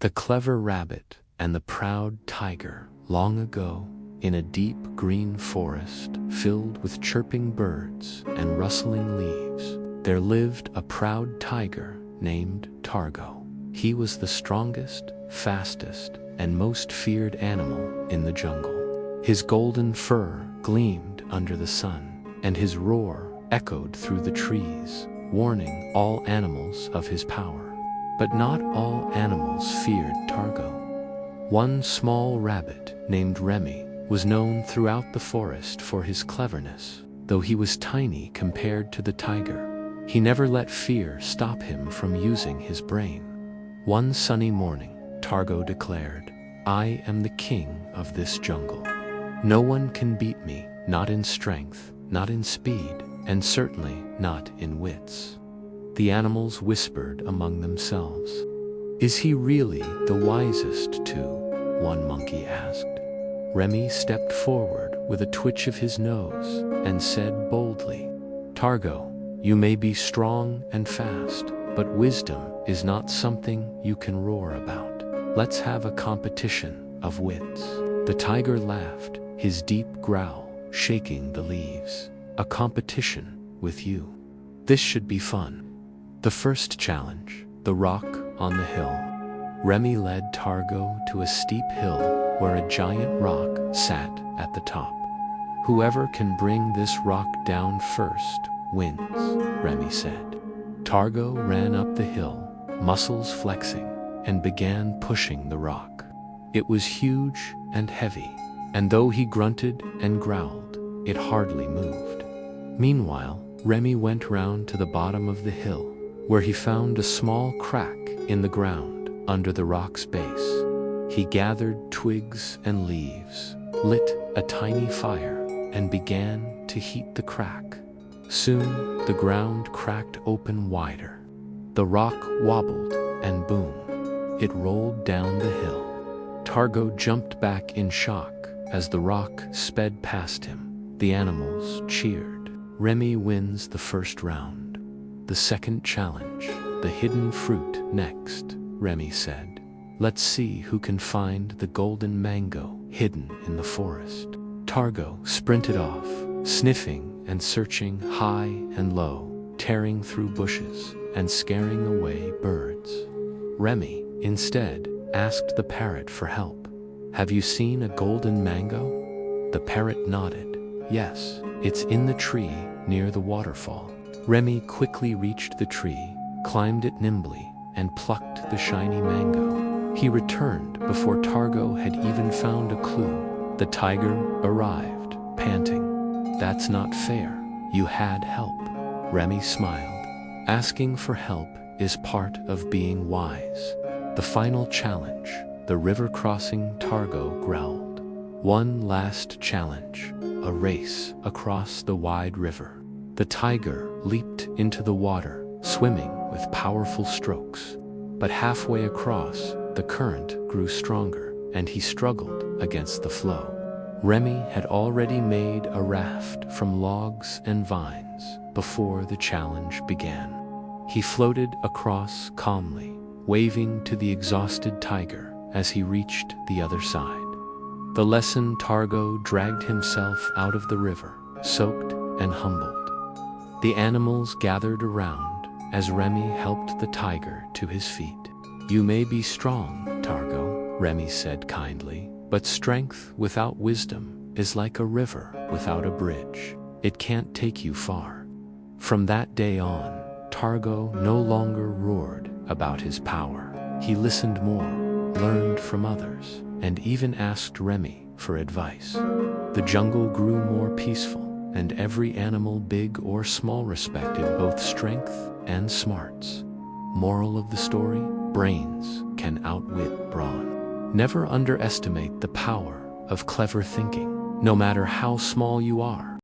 The clever rabbit and the proud tiger. Long ago, in a deep green forest filled with chirping birds and rustling leaves, there lived a proud tiger named Targo. He was the strongest, fastest, and most feared animal in the jungle. His golden fur gleamed under the sun, and his roar echoed through the trees, warning all animals of his power. But not all animals feared Targo. One small rabbit named Remy was known throughout the forest for his cleverness. Though he was tiny compared to the tiger, he never let fear stop him from using his brain. One sunny morning, Targo declared, "I am the king of this jungle. No one can beat me, not in strength, not in speed, and certainly not in wits." The animals whispered among themselves. "Is he really the wisest too?" one monkey asked. Remy stepped forward with a twitch of his nose and said boldly, "Targo, you may be strong and fast, but wisdom is not something you can roar about. Let's have a competition of wits." The tiger laughed, his deep growl shaking the leaves. "A competition with you? This should be fun." The first challenge, the rock on the hill. Remy led Targo to a steep hill where a giant rock sat at the top. "Whoever can bring this rock down first wins," Remy said. Targo ran up the hill, muscles flexing, and began pushing the rock. It was huge and heavy, and though he grunted and growled, it hardly moved. Meanwhile, Remy went round to the bottom of the hill, where he found a small crack in the ground under the rock's base. He gathered twigs and leaves, lit a tiny fire, and began to heat the crack. Soon, the ground cracked open wider. The rock wobbled, and boom, it rolled down the hill. Targo jumped back in shock as the rock sped past him. The animals cheered. Remy wins the first round. The second challenge, the hidden fruit next, Remy said. "Let's see who can find the golden mango hidden in the forest." Targo sprinted off, sniffing and searching high and low, tearing through bushes and scaring away birds. Remy, instead, asked the parrot for help. "Have you seen a golden mango?" The parrot nodded. "Yes, it's in the tree near the waterfall." Remy quickly reached the tree, climbed it nimbly, and plucked the shiny mango. He returned before Targo had even found a clue. The tiger arrived, panting. "That's not fair. You had help." Remy smiled. "Asking for help is part of being wise." The final challenge, the river crossing, Targo growled. "One last challenge, a race across the wide river." The tiger leaped into the water, swimming with powerful strokes. But halfway across, the current grew stronger, and he struggled against the flow. Remy had already made a raft from logs and vines before the challenge began. He floated across calmly, waving to the exhausted tiger as he reached the other side. The lesson: Targo dragged himself out of the river, soaked and humbled. The animals gathered around as Remy helped the tiger to his feet. "You may be strong, Targo," Remy said kindly, "but strength without wisdom is like a river without a bridge. It can't take you far." From that day on, Targo no longer roared about his power. He listened more, learned from others, and even asked Remy for advice. The jungle grew more peaceful, and every animal, big or small, respected both strength and smarts. Moral of the story: brains can outwit brawn. Never underestimate the power of clever thinking, no matter how small you are.